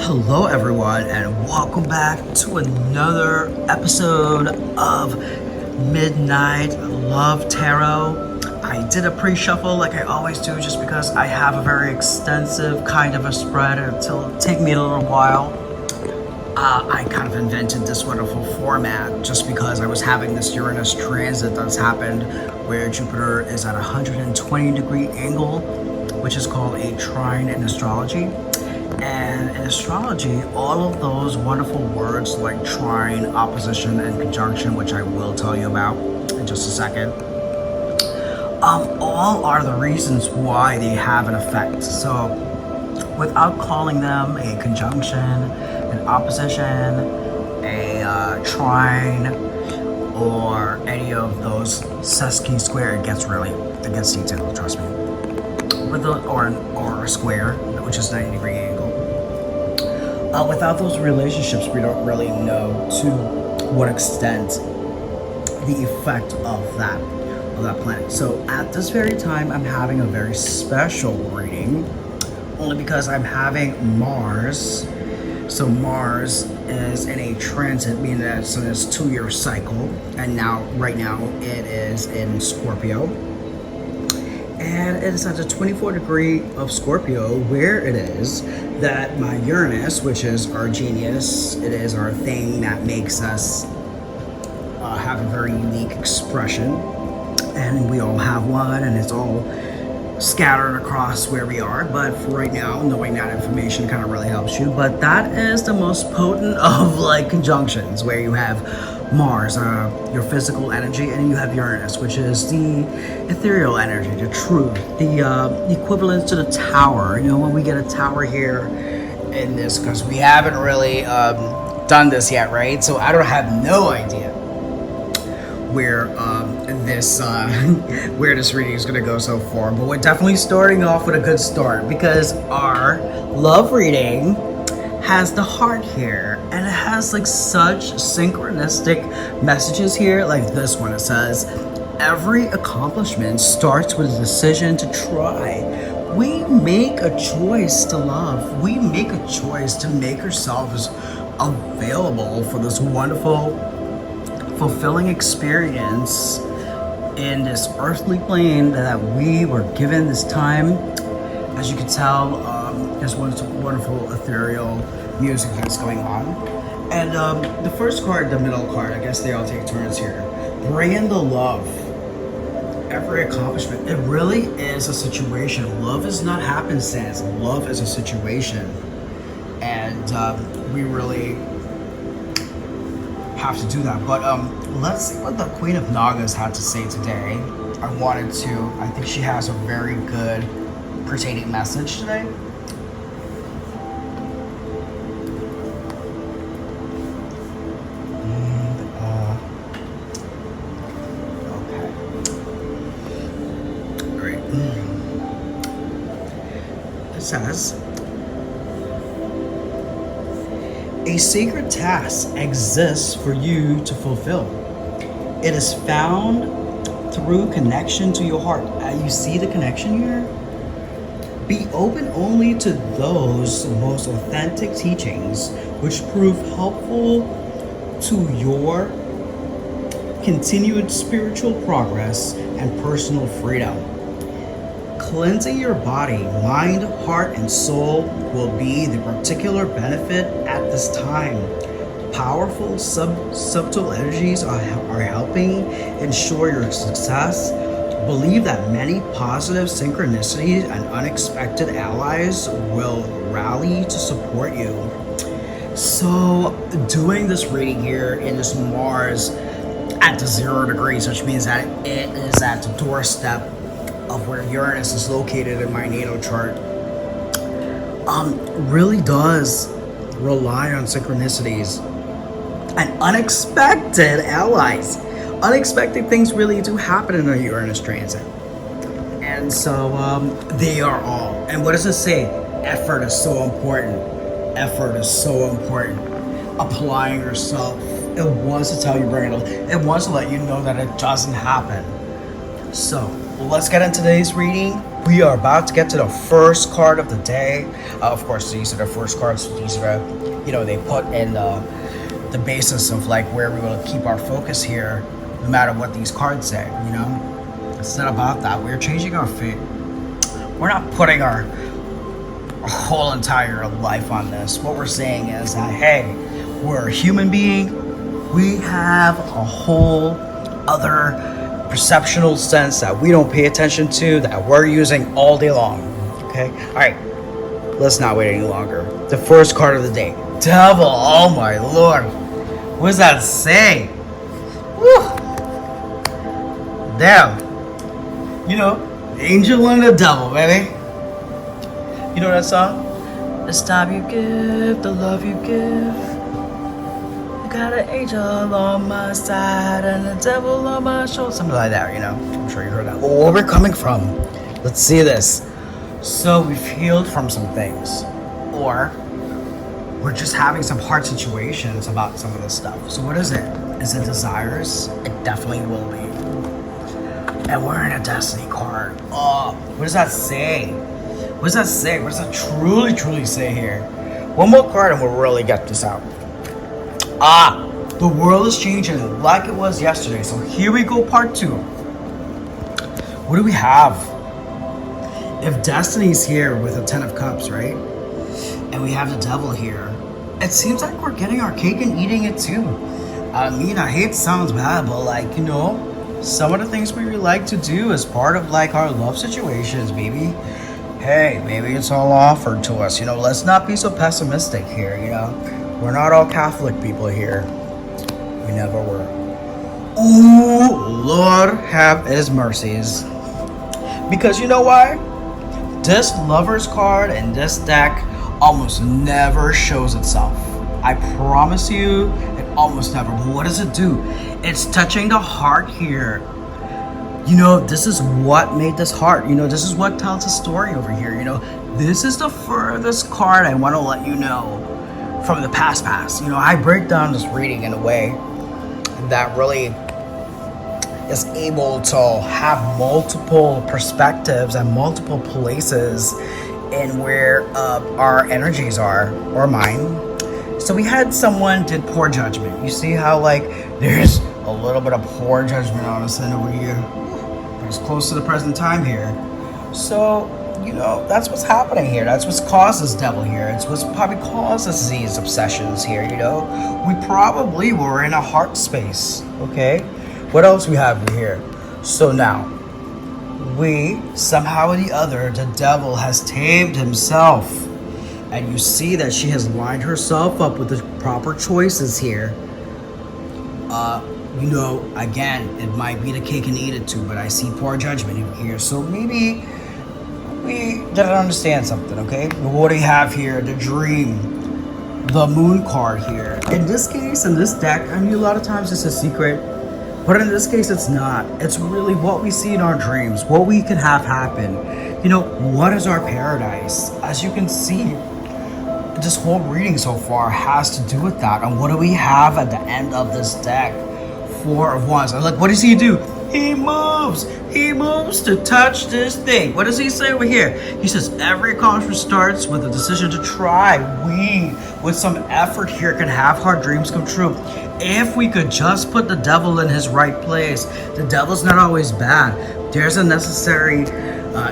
Hello, everyone, and welcome back to another episode of Midnight Love Tarot. I did a pre-shuffle like I always do just because I have a very extensive kind of a spread and it'll take me a little while. I kind of invented this wonderful format just because I was having this Uranus transit that's happened where Jupiter is at a 120-degree angle, which is called a trine in astrology. And in astrology, all of those wonderful words like trine, opposition, and conjunction, which I will tell you about in just a second, all are the reasons why they have an effect. So without calling them a conjunction, an opposition, a trine, or any of those sesqui square, it gets detailed, trust me. Or a square, which is 90-degree angle. Without those relationships, we don't really know to what extent the effect of that planet. So at this very time, I'm having a very special reading, only because I'm having Mars. So Mars is in a transit, meaning that it's in its 2-year cycle, and right now it is in Scorpio. And it is at the 24th degree of Scorpio, where it is that my Uranus, which is our genius, it is our thing that makes us have a very unique expression. And we all have one, and it's all scattered across where we are. But for right now, knowing that information kind of really helps you. But that is the most potent of like conjunctions, where you have Mars, your physical energy, and you have Uranus, which is the ethereal energy, the truth, the equivalent to the tower. You know, when we get a tower here in this, because we haven't really done this yet, right? So I don't have no idea where where this reading is going to go so far, but we're definitely starting off with a good start because our love reading has the heart here, and it has like such synchronistic messages here, like this one. It says every accomplishment starts with a decision to try. We make a choice to love. We make a choice to make ourselves available for this wonderful, fulfilling experience in this earthly plane that we were given this time. As you can tell, there's wonderful ethereal music that's going on. And the first card, the middle card, I guess they all take turns here. Bring in the love. Every accomplishment. It really is a situation. Love is not happenstance. Love is a situation. And we really have to do that. But let's see what the Queen of Nagas had to say today. I think she has a very good pertaining message today. It says, a sacred task exists for you to fulfill. It is found through connection to your heart. You see the connection here? Be open only to those most authentic teachings which prove helpful to your continued spiritual progress and personal freedom. Cleansing your body, mind, heart, and soul will be the particular benefit at this time. Powerful subtle energies are helping ensure your success. Believe that many positive synchronicities and unexpected allies will rally to support you. So, doing this reading here in this Mars at the 0 degrees, which means that it is at the doorstep of where Uranus is located in my natal chart, really does rely on synchronicities and unexpected allies. Unexpected things really do happen in a Uranus transit. And so they are all. And what does it say? Effort is so important. Effort is so important. Applying yourself. It wants to tell you, it wants to let you know that it doesn't happen. So let's get into today's reading. We are about to get to the first card of the day. Of course, these are the first cards. These are, they put in the basis of like where we will keep our focus here, no matter what these cards say. It's not about that. We're changing our fate. We're not putting our whole entire life on this. What we're saying is that, hey, we're a human being. We have a whole other perceptual sense that we don't pay attention to, that we're using all day long. Okay? All right. Let's not wait any longer. The first card of the day. Devil. Oh my lord. What does that say? Woo. Damn. Angel and the devil, baby. You know that song? The time you give, the love you give. You got an angel on my side and the devil on my shoulder. Something like that, I'm sure you heard that. Well, where we're coming from, let's see this. So we've healed from some things. Or we're just having some hard situations about some of this stuff. So what is it? Is it desires? It definitely will be. And we're in a destiny card. Oh, what does that say? What does that say? What does that truly say here? One more card and we'll really get this out. The world is changing like it was yesterday. So here we go, part 2. What do we have? If Destiny's here with a 10 of Cups, right? And we have the devil here. It seems like we're getting our cake and eating it too. I hate sounds bad, but some of the things we like to do as part of our love situations, baby. Hey, maybe it's all offered to us. Let's not be so pessimistic here, We're not all Catholic people here. We never were. Ooh, Lord have his mercies. Because you know why? This Lover's card and this deck almost never shows itself. I promise you, it almost never. But what does it do? It's touching the heart here. This is what made this heart. This is what tells a story over here. This is the furthest card I want to let you know from the past. I break down this reading in a way that really is able to have multiple perspectives and multiple places in where our energies are, or mine. So we had someone did poor judgment. You see how there's a little bit of poor judgment on us in over here. It's close to the present time here. So, that's what's happening here. That's what's caused this devil here. It's what's probably caused us these obsessions here, We probably were in a heart space, okay? What else we have here? So now, we, somehow or the other, the devil has tamed himself. And you see that she has lined herself up with the proper choices here. Again, it might be the cake and eat it too, but I see poor judgment here. So maybe we didn't understand something, okay? What do we have here? The dream. The moon card here. In this case, in this deck, a lot of times it's a secret. But in this case, it's not. It's really what we see in our dreams, what we can have happen. What is our paradise? As you can see, this whole reading so far has to do with that. And what do we have at the end of this deck? 4 of Wands. And what does he do? He moves to touch this thing. What does he say over here? He says every accomplishment starts with a decision to try. We, with some effort here, can have our dreams come true. If we could just put the devil in his right place. The devil's not always bad. There's a necessary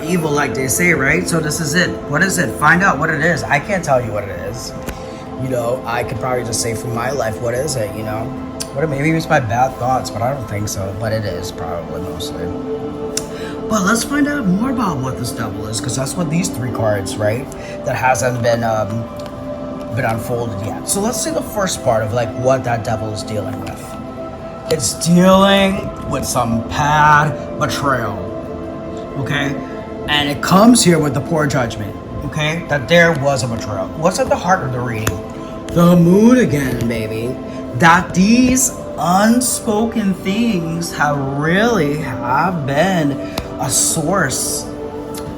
evil, like they say, right? So this is it. What is it? Find out what it is. I can't tell you what it is. I could probably just say from my life, what is it, Maybe it's my bad thoughts, but I don't think so. But it is probably mostly. But let's find out more about what this devil is, because that's what these 3 cards, right? That hasn't been unfolded yet. So let's see the first part of what that devil is dealing with. It's dealing with some bad betrayal. Okay? And it comes here with the poor judgment. Okay? That there was a betrayal. What's at the heart of the reading? The moon again, baby. That these unspoken things have been a source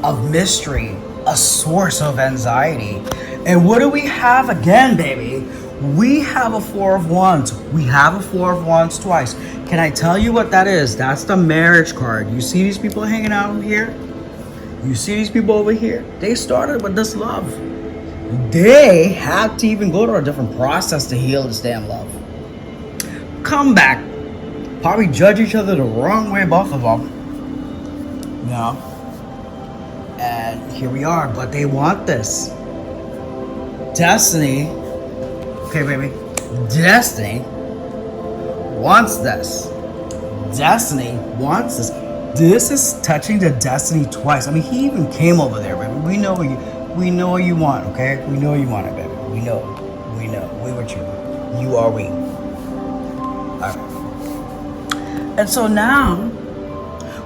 of mystery, a source of anxiety. And what do we have again, baby? We have a 4 of Wands. We have a 4 of Wands twice. Can I tell you what that is? That's the marriage card. You see these people hanging out here? You see these people over here? They started with this love. They had to even go to a different process to heal this damn love. Come back. Probably judge each other the wrong way, both of them. You know? And here we are, but they want this. Destiny. Okay, baby. Destiny wants this. Destiny wants this. This is touching the Destiny twice. I mean, he even came over there, baby. We know what you want, okay? We know you want it, baby. We know. We with you. You are we. Alright. And so now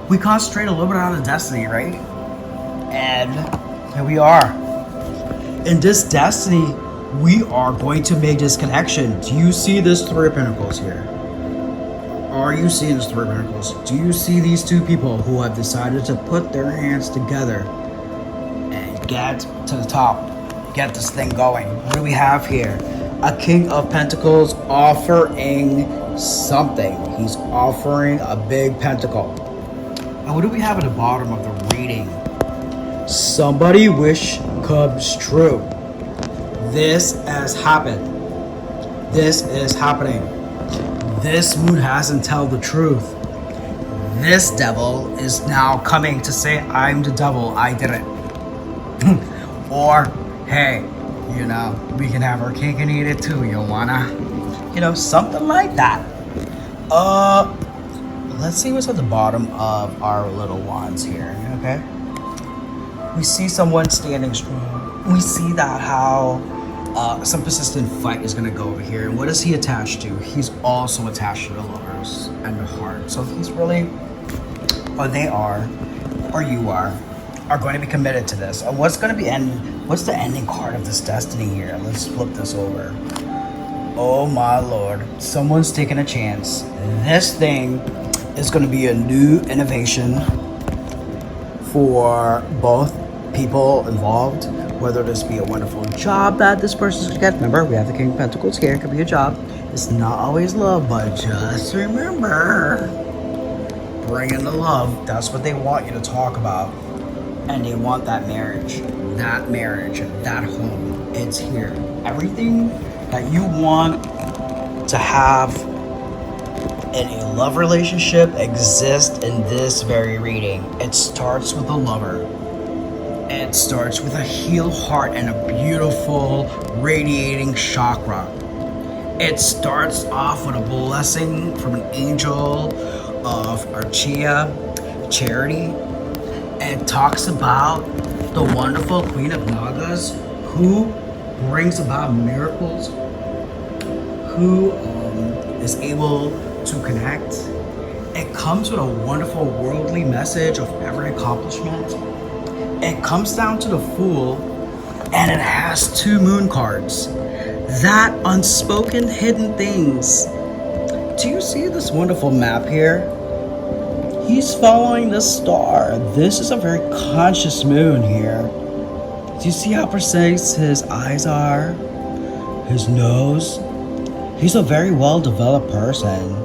we concentrate a little bit on the Destiny, right? And here we are. In this Destiny, we are going to make this connection. Do you see this Three of Pentacles here? Are you seeing this Three of Pentacles? Do you see these two people who have decided to put their hands together and get to the top? Get this thing going. What do we have here? A King of Pentacles offering something. He's offering a big pentacle. And what do we have at the bottom of the reading? Somebody wish comes true. This has happened. This is happening. This moon hasn't told the truth. This devil is now coming to say, I'm the devil, I did it. Or, hey, you know, we can have our cake and eat it too, you wanna? You know, something like that. Let's see what's at the bottom of our little wands here, okay? We see someone standing strong. We see that how some persistent fight is going to go over here. And what is he attached to? He's also attached to the lovers and the heart. So he's really, or they are, or you are going to be committed to this. And what's going to be what's the ending card of this Destiny here? Let's flip this over. Oh my Lord. Someone's taking a chance. This thing is going to be a new innovation for both people involved, whether this be a wonderful job that this person's gonna get. Remember, we have the King of Pentacles here. It could be a job. It's not always love, but just remember, bring in the love. That's what they want you to talk about. And they want that marriage, that home. It's here. Everything that you want to have in a love relationship exists in this very reading. It starts with a lover. It starts with a healed heart and a beautiful radiating chakra. It starts off with a blessing from an angel of Archia, Charity. It talks about the wonderful Queen of Nagas who brings about miracles, who is able to connect. It comes with a wonderful worldly message of every accomplishment. It comes down to the Fool, and it has two moon cards. That unspoken hidden things. Do you see this wonderful map here? He's following the star. This is a very conscious moon here. Do you see how precise his eyes are? His nose? He's a very well-developed person.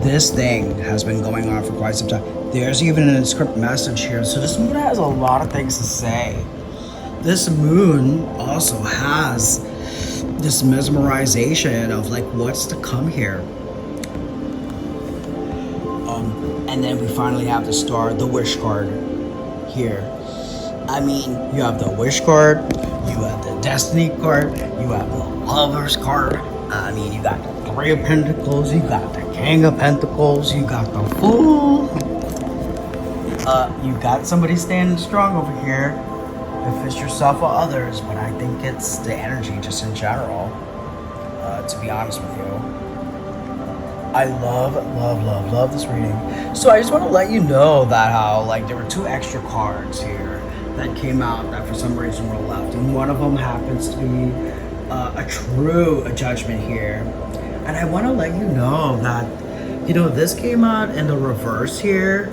This thing has been going on for quite some time. There's even an inscript message here. So this moon has a lot of things to say. This moon also has this mesmerization of like what's to come here. And then we finally have the star, the wish card here. I mean, you have the wish card, you have the destiny card, you have the lover's card. I mean, you got the Three of Pentacles, you got the King of Pentacles, you got the Fool. You got somebody standing strong over here. If it's yourself or others, but I think it's the energy just in general, to be honest with you. I love this reading. So I just want to let you know that how like there were two extra cards here that came out that for some reason were left, and one of them happens to be a true judgment here. And I want to let you know that, you know, this came out in the reverse here,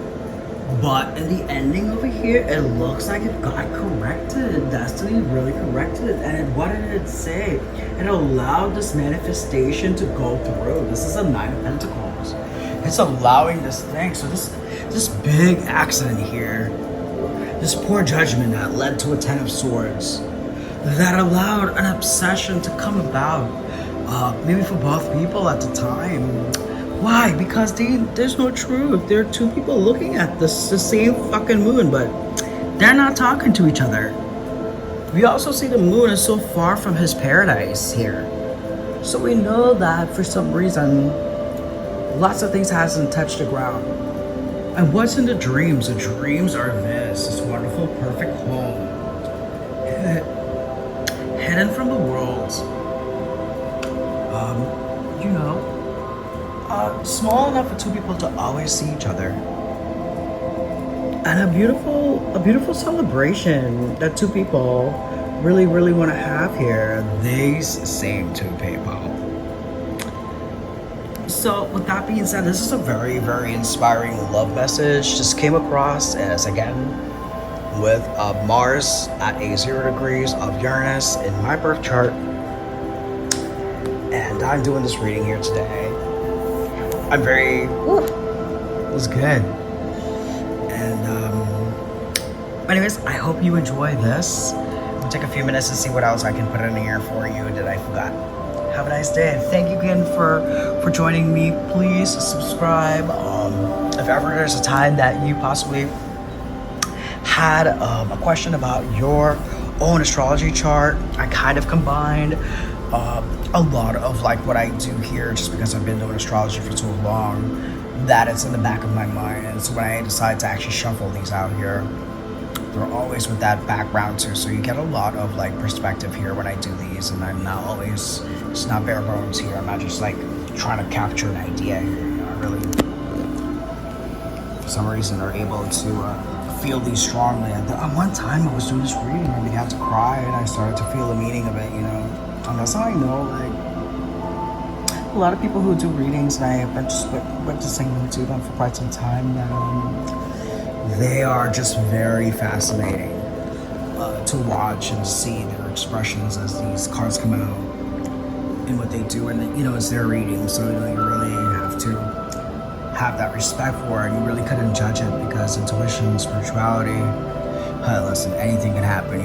but in the ending over here, it looks like it got corrected. Destiny really corrected it. And what did it say? It allowed this manifestation to go through. This is a Nine of Pentacles. It's allowing this thing. So this big accident here This poor judgment that led to a Ten of Swords, that allowed an obsession to come about, maybe for both people at the time. Why? Because there's no truth. There are two people looking at the same fucking moon, but they're not talking to each other. We also see the moon is so far from his paradise here. So we know that for some reason, lots of things hasn't touched the ground. And what's in the dreams? The dreams are this wonderful, perfect home. Hidden from the world. Small enough for two people to always see each other. And a beautiful celebration that two people really, really want to have here. These same two people. So with that being said, this is a very, very inspiring love message. Just came across as, again, with Mars at a 0 degrees of Uranus in my birth chart. And I'm doing this reading here today. I'm very, it was good. And anyways, I hope you enjoy this. We'll take a few minutes to see what else I can put in here for you that I forgot. Have a nice day. Thank you again for joining me. Please subscribe. If ever there's a time that you possibly had a question about your own astrology chart, I kind of combined a lot of like what I do here, just because I've been doing astrology for so long, that it's in the back of my mind. And so when I decide to actually shuffle these out here, they're always with that background too, so you get a lot of like perspective here when I do these. And I'm not always, it's not bare bones here. I'm not just like trying to capture an idea here. I really, for some reason, are able to feel these strongly. And one time I was doing this reading and I began to cry, and I started to feel the meaning of it, and that's how I know, like, a lot of people who do readings, and I have been just witnessing them do them for quite some time, that they are just very fascinating to watch and see their expressions as these cards come out and what they do. And it's their reading, so you really have to have that respect for it. You really couldn't judge it, because intuition, spirituality, listen, anything can happen.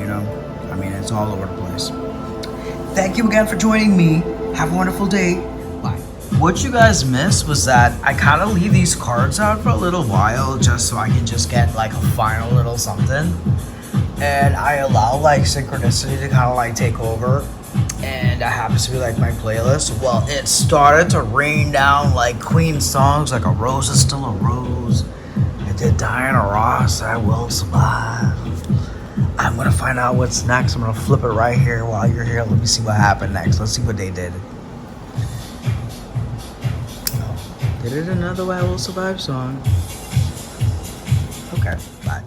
I mean, it's all over the place. Thank you again for joining me. Have a wonderful day. Bye. What you guys missed was that I kind of leave these cards out for a little while, just so I can just get like a final little something. And I allow like synchronicity to kind of like take over. And that happens to be like my playlist. Well, it started to rain down like Queen songs, like A Rose Is Still a Rose. It did Diana Ross, I Will Survive. I'm gonna find out what's next. I'm gonna flip it right here while you're here. Let me see what happened next. Let's see what they did. They did another I Will Survive song. Okay, bye.